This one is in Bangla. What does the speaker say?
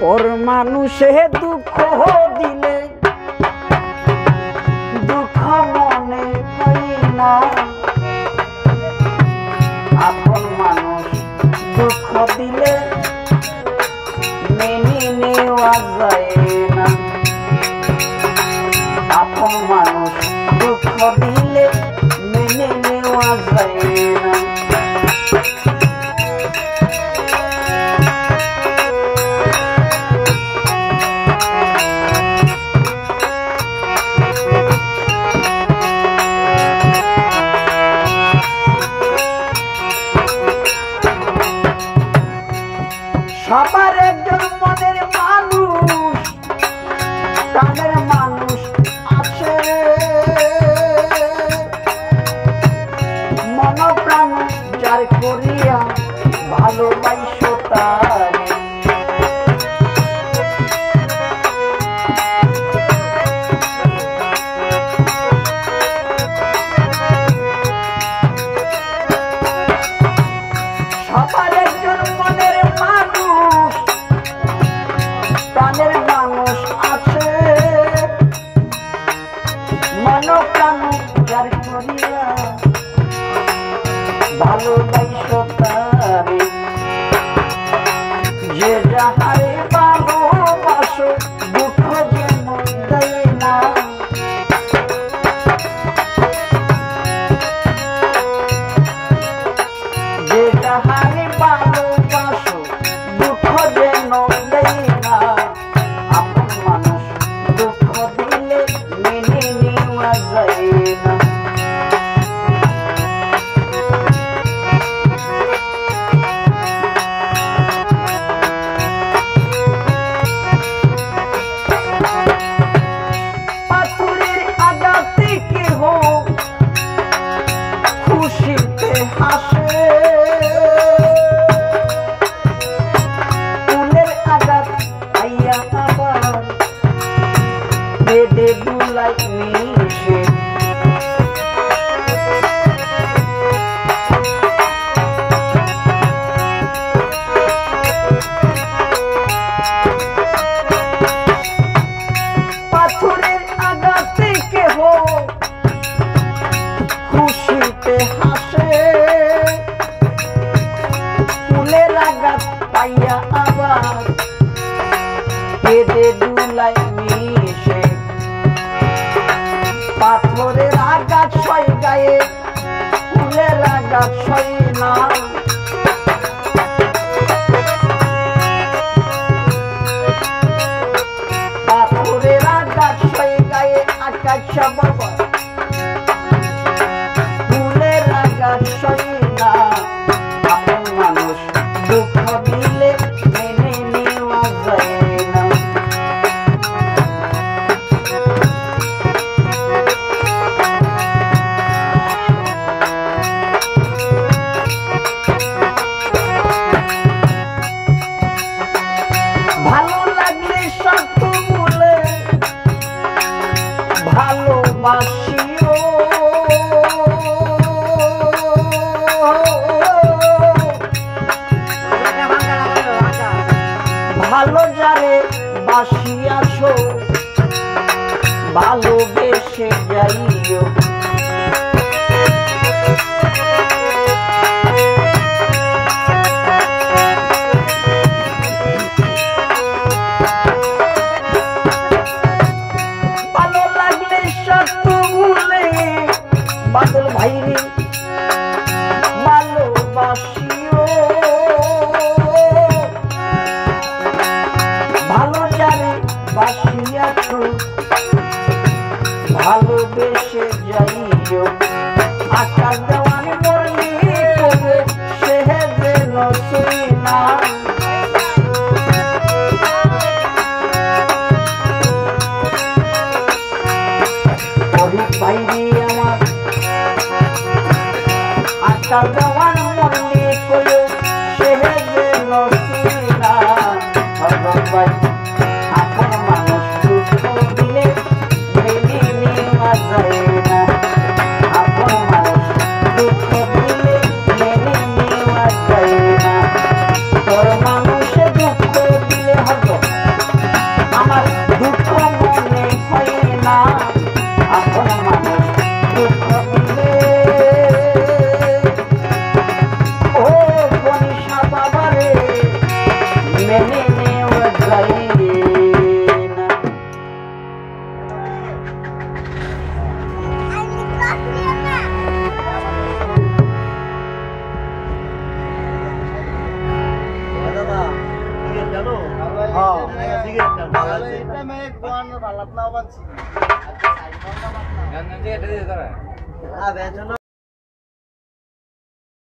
পর মানুষে দুঃখ দিলে দুঃখ মনে হয় না, আপন মানুষ দুঃখ দিলে মেনে নেওয়া যায় না, আপন মানুষ দুঃখ দিলে মেনে নেওয়া যায় না। সবার একজন মনের মানুষ প্রাণের মানুষ আছে, মন প্রাণ যার করিয়া ভালোবাসো তারে, সবার একজন মনের মানুষ প্রাণের মানুষ আছে, মন প্রাণ যার করিয়া ভালোবাসো তারে, যে যাহারে ভালোবাসো দুঃখ যেন দেয় না, যে যাহারে ভালোবাসো দুঃখ যেন দেয় না, আপন মানুষ দুঃখ দিলে মেনে নেওয়া যায় না। পাথরের আঘাতে কেহ খুশিতে হাসে, ফুলের আঘাত আইয়া আবার বেদে দুলাই মিশে, পাথরের আঘাতে কেহ খুশিতে হাসে, ফুলের আঘাত পাইয়া আবার বেদে দুলাই মিশে, পাথরের আঘাত সয় গায়ে ফুলের আঘাত সয় না, পাথরের আঘাত সয় গায়ে আকাশ বাবা ফুলের আঘাত সয় না, আপন মানুষ দুঃখ দিলে মেনে নেওয়া যায় না। ভালো লাগলে সত্য বলে ভালোবাসিও, ভালো যারে বাসিয়াছ ভালোবেসে যাইও, ভালো লাগলে সত্য ভুলে বাদল ভাইরে ভালোবাসিও, ভালো যারে বাসিয়াছ ভালোবেসে যাইও, আকাশ দেওয়ান মরলি কবে সে যেন শুই না, অভিক ভাইরে আমার আকাশ দেওয়ান মরলি কবে সে যেন শুই না, ভাই আপন মানুষ দুঃখ দিলে মেনে নেওয়া যায় না, আপন মানুষ দুঃখ দিলে মেনে নেওয়া যায় না, পর মানুষে দুঃখ দিলে হবে হ্যাঁ